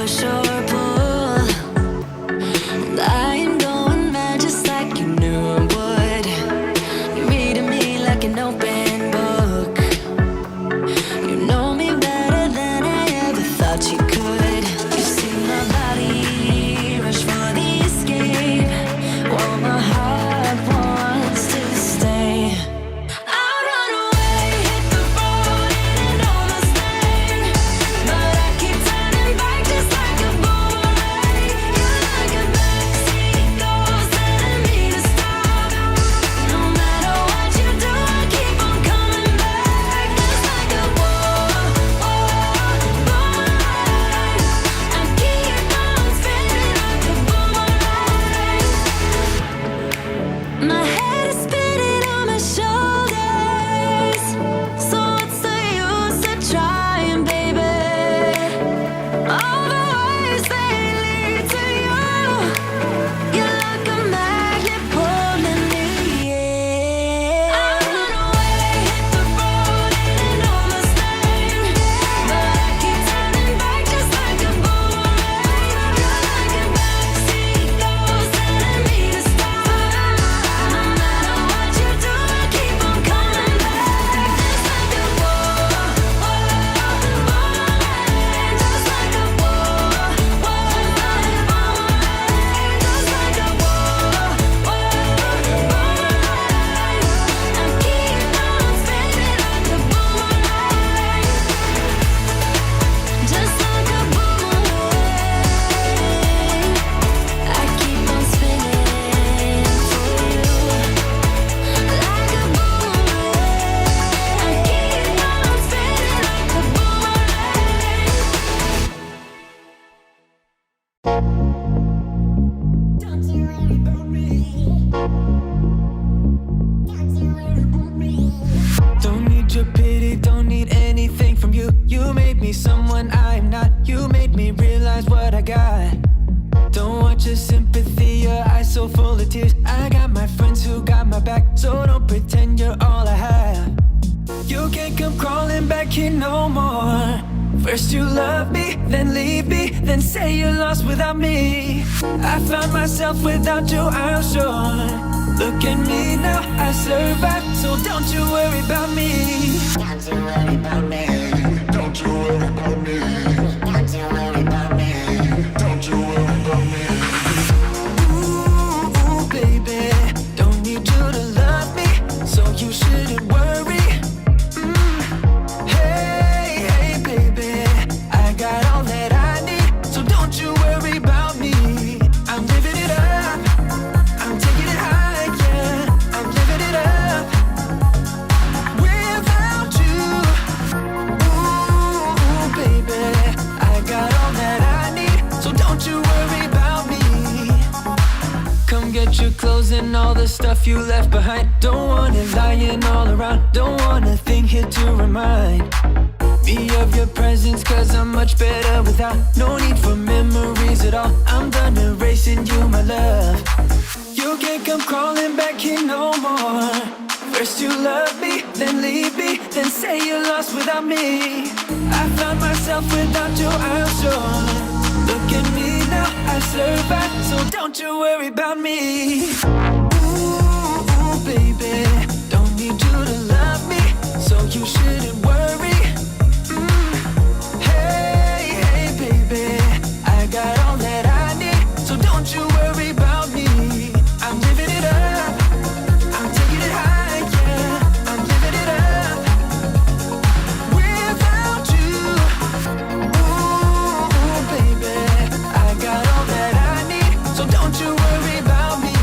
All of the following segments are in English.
push or pull, and I ain't going mad just like you knew I would. You're reading me like an open book. You know me better than I ever thought you could. You see my body rush for the escape, while my heart wants to stay. I'll run away, hit the road and almost land, but I keep turning back just like a boomerang. You're like a backseat ghost telling me to stop. No matter what you do, I keep on coming back, just like a boomerang. I keep on spinning like a boomerang. My head is spinning on my shoulders, so what's the use of trying, baby? All the ways they lead to you, you're like a magnet pulling me in. I run away, hit the road and almost land, but I keep turning back just like a boomerang. You're like a backseat ghost telling me to stop. No matter what you do, I keep on coming back, just like a boomerang, just like a boomerang, just like a boomerang. I keep on spinning like a boomerang, just like a boomerang. I keep on spinning for you, like a boomerang. I keep on spinning like a boomerang. Don't you worry about me. Don't you worry about me. Don't need your pity, don't need anything from you. You made me someone I'm not. You made me realize what I got. Don't want your sympathy, your eyes so full of tears. I got my friends who got my back, so don't pretend you're all I have. You can't come crawling back here no more. First you love me, then leave me, then say you're lost without me. I found myself without you, I'm sure. Look at me now, I survived, so don't you worry about me. Don't you worry about me. Don't you worry about me. Don't you worry about me. Don't you worry about me. Ooh, baby, don't need you to love me, so you shouldn't worry. Hey, baby, I got all that I need, so don't you worry about me. I'm living it up, I'm taking it high, yeah, I'm living it up without you. Ooh, baby, I got all that I need, so don't you worry about me. Come get your clothes and all the stuff you left behind. Don't want it lying all around, don't want a thing here to remind me of your presence, cause I'm much better without. No need for memories at all, I'm done erasing you, my love. You can't come crawling back here no more. First you love me, then leave me, then say you're lost without me. I found myself without you, I'm sure. Look at me now, I survived, so don't you worry about me. Ooh, baby, don't need you to love me, so you shouldn't worry. Hey, baby, I got all that I need, so don't you worry about me. I'm living it up, I'm taking it high, yeah, I'm living it up without you. Ooh, baby, I got all that I need, so don't you worry about me.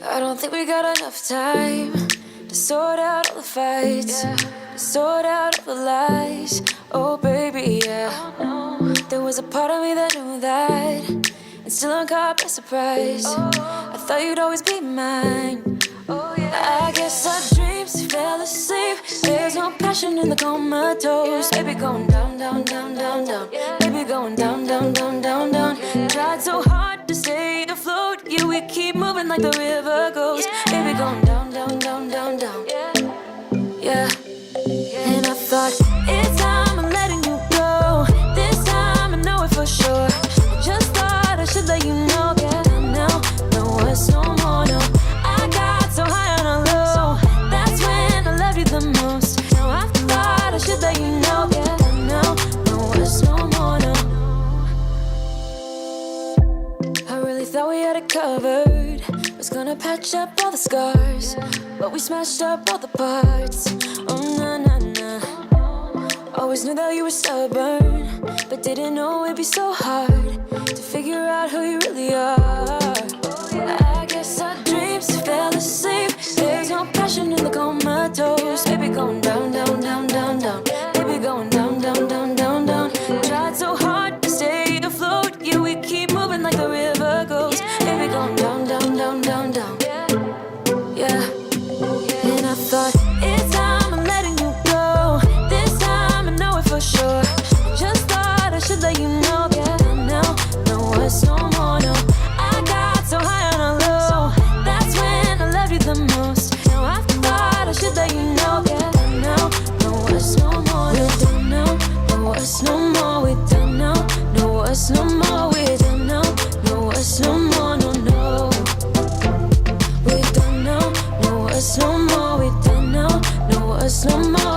I don't think we got enough time to sort out all the fights, to sort out all the lies. Oh baby, yeah. There was a part of me that knew that, and still I'm caught by surprise. I thought you'd always be mine. I guess our dreams fell asleep. There's no passion in the comatose. Baby going down, down, down, down, down. Baby going down, down, down, down, down. Tried so hard to stay afloat. Yeah, we keep moving like the river goes. Baby going down, down, down, down, down. Yeah. And I thought, it's time I'm letting you go. This time I know it for sure. Just thought I should let you know. Yeah, now, no words, no more, no. I got so high on a low. That's when I love you the most. Now I thought I should let you know. Yeah, now, no words, no more, no. I really thought we had it covered. Was gonna patch up all the scars, but we smashed up all the parts. Oh, na, na, na. Always knew that you were stubborn, but didn't know it'd be so hard to figure out who you really are. I guess our dreams fell asleep. There's no passion in the comatose. Baby going down, down, down, down, down. Baby going down, down, down, down, down. Tried so hard to stay afloat. Yeah, we keep moving like the river goes. Baby going down, down, down, down, down. Yeah. And I thought, it's time I'm letting you go. This time I know it for sure. Just thought I should let you know. Yeah, now, no words, no more, no. I got so high on a low. That's when I love you the most. Now I thought I should let you know. Yeah, now, no words, no more. We're done now, no words, no more. We're done now, no words, no more. We're done now, no words, no more, no, no. We're done now, no words, no more. We're done now, no words, no more.